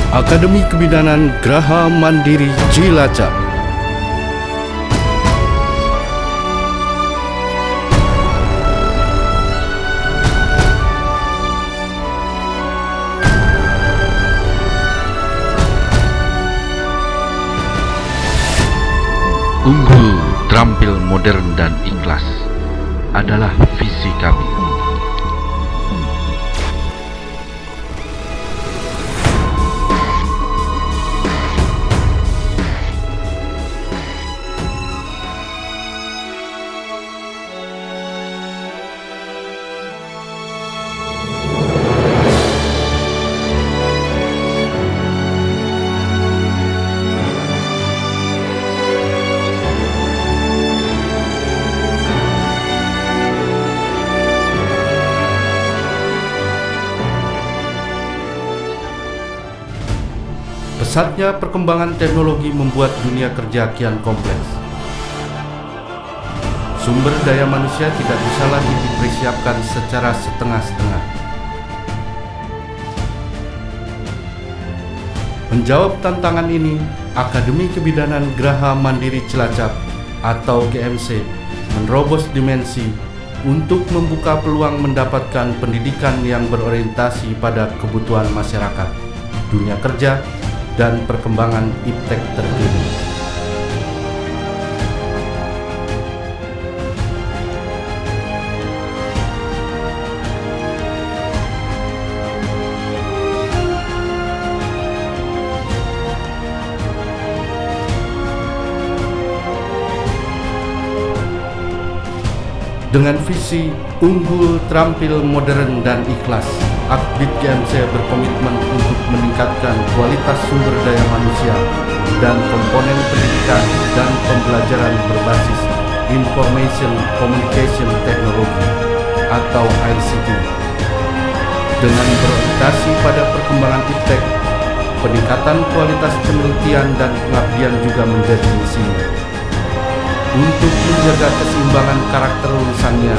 Akademi Kebidanan Graha Mandiri Cilacap. Unggul, terampil, modern, dan ikhlas adalah visi kami. Pesatnya perkembangan teknologi membuat dunia kerja kian kompleks. Sumber daya manusia tidak bisa lagi dipersiapkan secara setengah-setengah. Menjawab tantangan ini, Akademi Kebidanan Graha Mandiri Cilacap atau GMC menerobos dimensi untuk membuka peluang mendapatkan pendidikan yang berorientasi pada kebutuhan masyarakat, dunia kerja, dan perkembangan iptek terkini. Dengan visi unggul, terampil, modern, dan ikhlas, Akbid GMC berkomitmen untuk meningkatkan kualitas sumber daya manusia dan komponen pendidikan dan pembelajaran berbasis Information Communication Technology atau ICT. Dengan berorientasi pada perkembangan iptek, peningkatan kualitas penelitian dan pengabdian juga menjadi misinya. Untuk menjaga keseimbangan karakter lulusannya,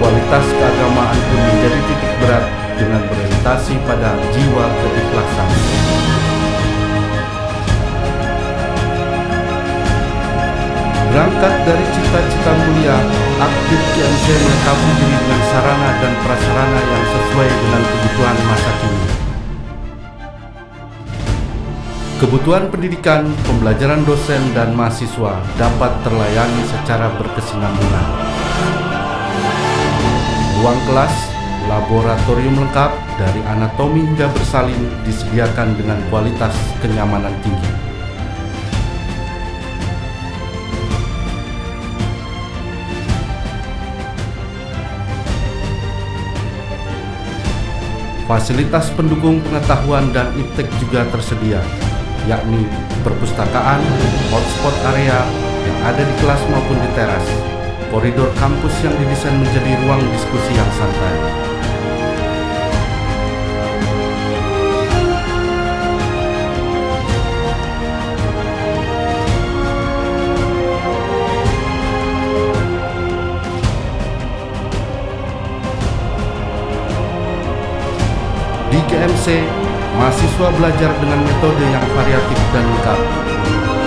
kualitas keagamaan pun menjadi titik berat dengan berorientasi pada jiwa keikhlasan. Berangkat dari cita-cita mulia, Akbid GMC melengkapi diri dengan sarana dan prasarana yang sesuai dengan kebutuhan masa kini. Kebutuhan pendidikan, pembelajaran dosen dan mahasiswa dapat terlayani secara berkesinambungan. Ruang kelas, laboratorium lengkap dari anatomi hingga bersalin disediakan dengan kualitas kenyamanan tinggi. Fasilitas pendukung pengetahuan dan iptek juga tersedia, yakni perpustakaan, hotspot area yang ada di kelas maupun di teras, koridor kampus yang didesain menjadi ruang diskusi yang santai. Di GMC, mahasiswa belajar dengan metode yang variatif dan lengkap.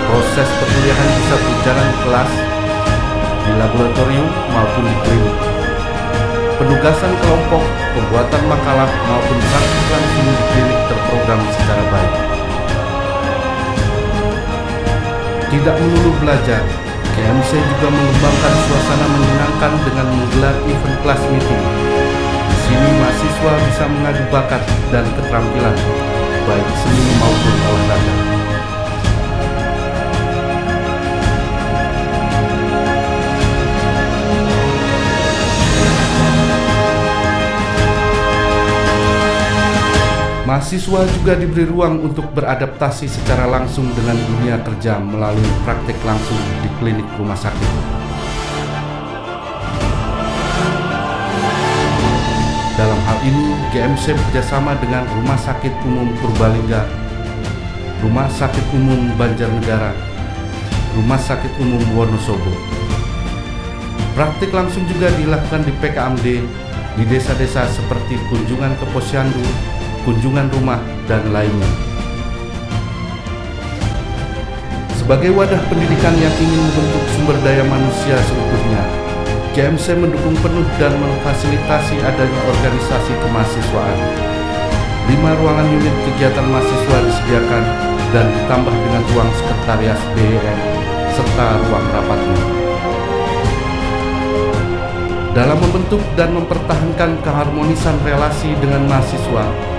Proses perkuliahan bisa berjalan di kelas, di laboratorium maupun di klinik. Penugasan kelompok, pembuatan makalah maupun praktik langsung di klinik terprogram secara baik. Tidak melulu belajar, GMC juga mengembangkan suasana menyenangkan dengan menggelar event class meeting. Di sini mahasiswa bisa mengadu bakat dan keterampilan, baik seni maupun olahraga. Mahasiswa juga diberi ruang untuk beradaptasi secara langsung dengan dunia kerja melalui praktek langsung di klinik rumah sakit. Dalam hal ini, GMC bekerjasama dengan Rumah Sakit Umum Purbalingga, Rumah Sakit Umum Banjarnegara, Rumah Sakit Umum Wonosobo. Praktik langsung juga dilakukan di PKMD, di desa-desa seperti kunjungan ke posyandu, kunjungan rumah, dan lainnya. Sebagai wadah pendidikan yang ingin membentuk sumber daya manusia seutuhnya, GMC mendukung penuh dan memfasilitasi adanya organisasi kemahasiswaan. 5 ruangan unit kegiatan mahasiswa disediakan dan ditambah dengan ruang sekretariat BEM serta ruang rapatnya. Dalam membentuk dan mempertahankan keharmonisan relasi dengan mahasiswa,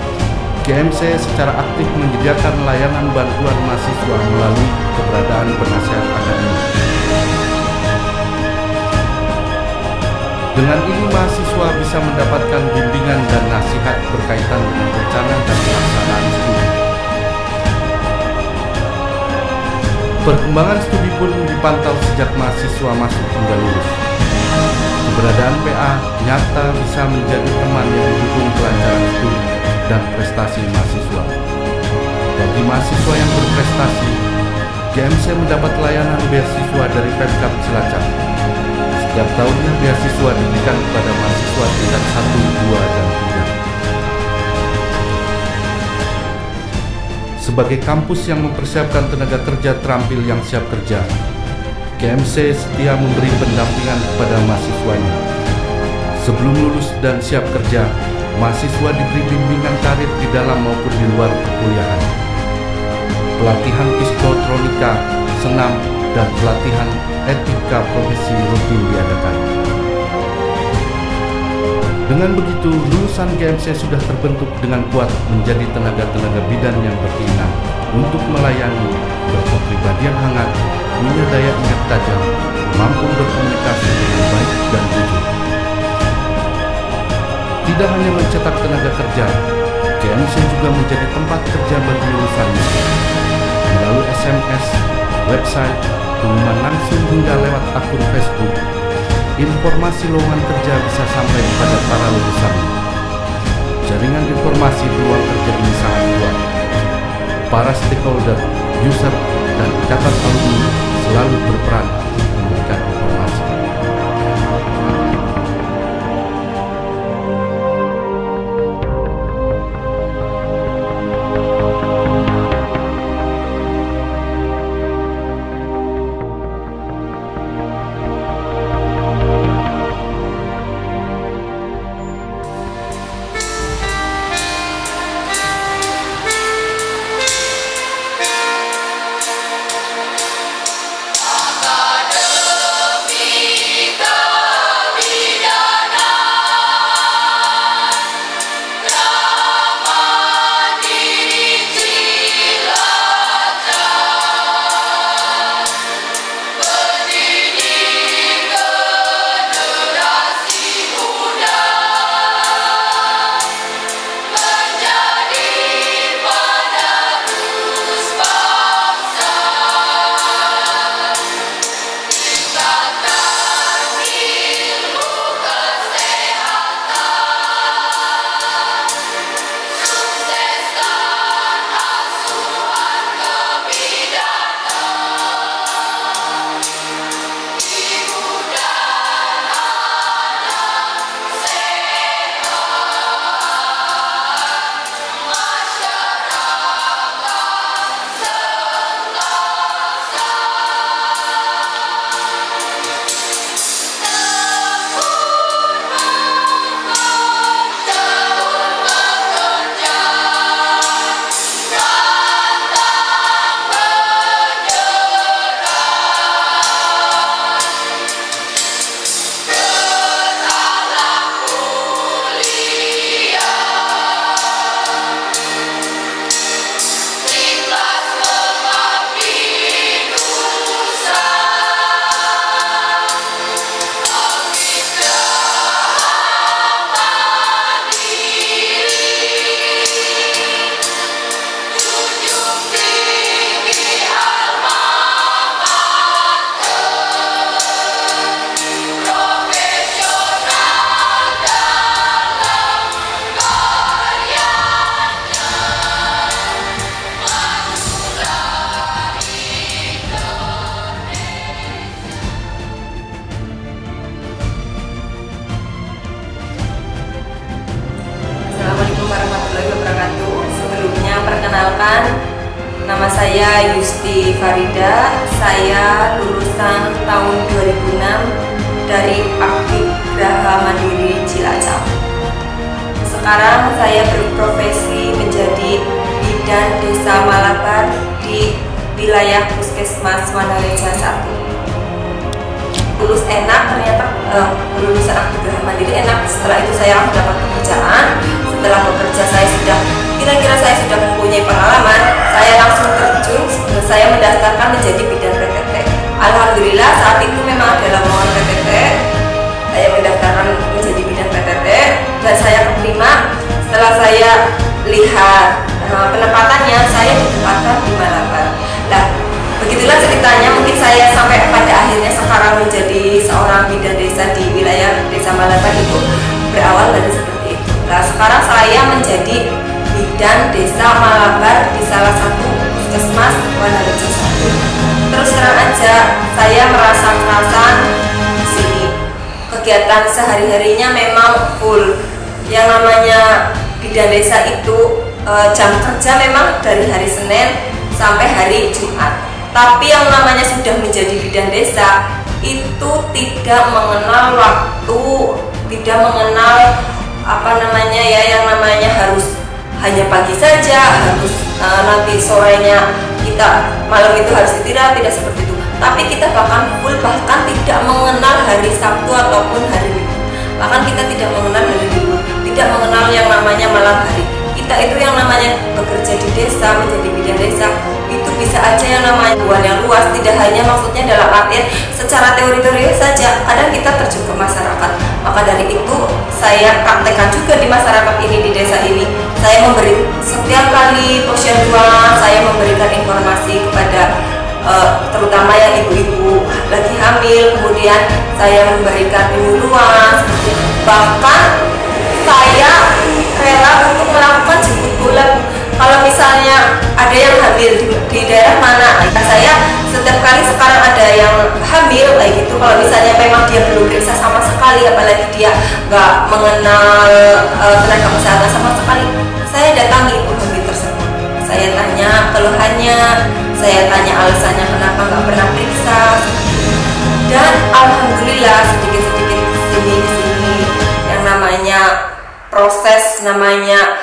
GMC secara aktif menyediakan layanan bantuan mahasiswa melalui keberadaan penasihat akademik. Dengan ini mahasiswa bisa mendapatkan bimbingan dan nasihat berkaitan dengan rencana dan pelaksanaan studi. Perkembangan studi pun dipantau sejak mahasiswa masuk hingga lulus. Keberadaan PA nyata bisa menjadi teman yang mendukung kelancaran studi dan prestasi mahasiswa. Bagi mahasiswa yang berprestasi, GMC mendapat layanan beasiswa dari Pemkab Cilacap. Setiap tahunnya beasiswa diberikan kepada mahasiswa tingkat 1, 2, dan 3. Sebagai kampus yang mempersiapkan tenaga kerja terampil yang siap kerja, GMC setia memberi pendampingan kepada mahasiswanya. Sebelum lulus dan siap kerja, mahasiswa diberi bimbingan karir di dalam maupun di luar perkuliahan. Pelatihan psikotronika, senam, dan pelatihan etika profesi rutin diadakan. Dengan begitu, lulusan GMC sudah terbentuk dengan kuat menjadi tenaga-tenaga bidan yang berkeinginan untuk melayani, berkepribadian hangat, punya daya ingat tajam, mampu berkomunikasi dengan baik dan jujur. Tidak hanya mencetak tenaga kerja, GMC juga menjadi tempat kerja bagi lulusannya. Melalui SMS, website, pengumuman langsung hingga lewat akun Facebook, informasi lowongan kerja bisa sampai kepada para lulusan. Jaringan informasi peluang kerja ini sangat kuat. Para stakeholder, user, dan ikatan alumni selalu berperan untuk memberikan informasi. Perkenalkan, nama Nama saya Yusti Farida, saya lulusan tahun 2006 dari Aktif Graha Mandiri Cilacap. Sekarang saya berprofesi menjadi bidan Desa Malabar di wilayah Puskesmas Wanareja 1. Lulus enak, ternyata lulusan Aktif Graha Mandiri enak. Setelah itu saya mendapat pekerjaan. Setelah bekerja kira-kira saya sudah mempunyai pengalaman, saya langsung terjun, saya mendaftarkan menjadi bidan PTT. Alhamdulillah saat itu memang ada lowongan PTT, saya mendaftarkan menjadi bidan PTT dan saya keterima. Setelah saya lihat penempatannya, saya ditempatkan di Malabar. Nah, begitulah ceritanya. Mungkin saya sampai pada akhirnya sekarang menjadi seorang bidan desa di wilayah Desa Malabar itu berawal dari seperti itu. Nah, sekarang saya menjadi bidan Desa Malabar di salah satu puskesmas Wanareja 1. Terus terang aja, saya merasa kerasan di sini. Kegiatan sehari-harinya memang full. Yang namanya bidan desa itu jam kerja memang dari hari Senin sampai hari Jumat. Tapi yang namanya sudah menjadi bidan desa itu tidak mengenal waktu, tidak mengenal yang namanya harus hanya pagi saja, harus nanti sorenya kita malam itu harus istirahat, tidak seperti itu. Tapi kita bahkan tidak mengenal hari Sabtu ataupun hari Minggu. Bahkan kita tidak mengenal hari libur, tidak mengenal yang namanya malam hari. Kita itu yang namanya bekerja di desa, menjadi bidan desa, itu bisa aja yang namanya hubungan yang luas, tidak hanya maksudnya dalam artian secara teori-teori saja, kadang kita terjun ke masyarakat. Maka dari itu saya praktekkan juga di masyarakat ini, di desa ini. Saya memberi setiap kali posyandu, saya memberikan informasi kepada terutama yang ibu-ibu lagi hamil, kemudian saya memberikan penyuluhan, bahkan saya rela untuk melakukan jemput bola. Kalau misalnya ada yang hamil di daerah mana, saya setiap kali sekarang ada yang hamil kayak gitu, kalau misalnya memang dia belum periksa sama sekali, apalagi dia nggak mengenal tenaga kesehatan sama sekali, saya datangi ibu hamil tersebut. Saya tanya keluhannya, saya tanya alasannya kenapa nggak pernah periksa, dan alhamdulillah sedikit-sedikit sini yang namanya proses, namanya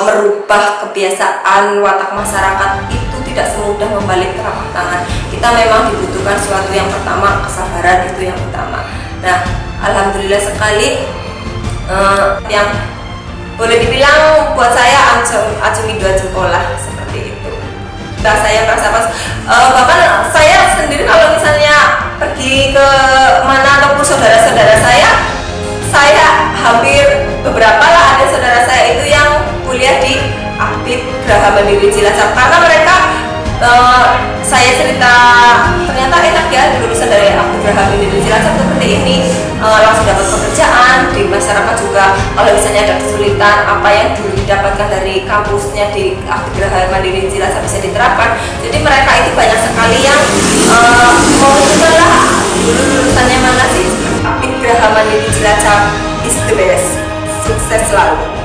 merubah kebiasaan watak masyarakat itu tidak semudah membalik telapak tangan. Kita memang dibutuhkan suatu yang pertama, kesabaran, itu yang utama. Nah, alhamdulillah sekali yang boleh dibilang buat saya acungi dua jempol lah, seperti itu. Nah, saya merasa pas, bahkan saya sendiri kalau misalnya pergi ke mana ataupun saudara-saudara saya hampir beberapa lah ada saudara saya itu yang kuliah di Aktif Graha Mandiri Cilacap, karena mereka saya cerita ternyata enak ya lulusan dari Aktif Graha Mandiri Cilacap seperti ini, langsung dapat pekerjaan di masyarakat juga. Kalau misalnya ada kesulitan, apa yang dulu didapatkan dari kampusnya di Aktif Graha Mandiri Cilacap bisa diterapkan. Jadi mereka itu banyak sekali yang mengusulkan lah dulu lulusannya mana sih. Aktif Graha Mandiri Cilacap is the best. Sukses selalu.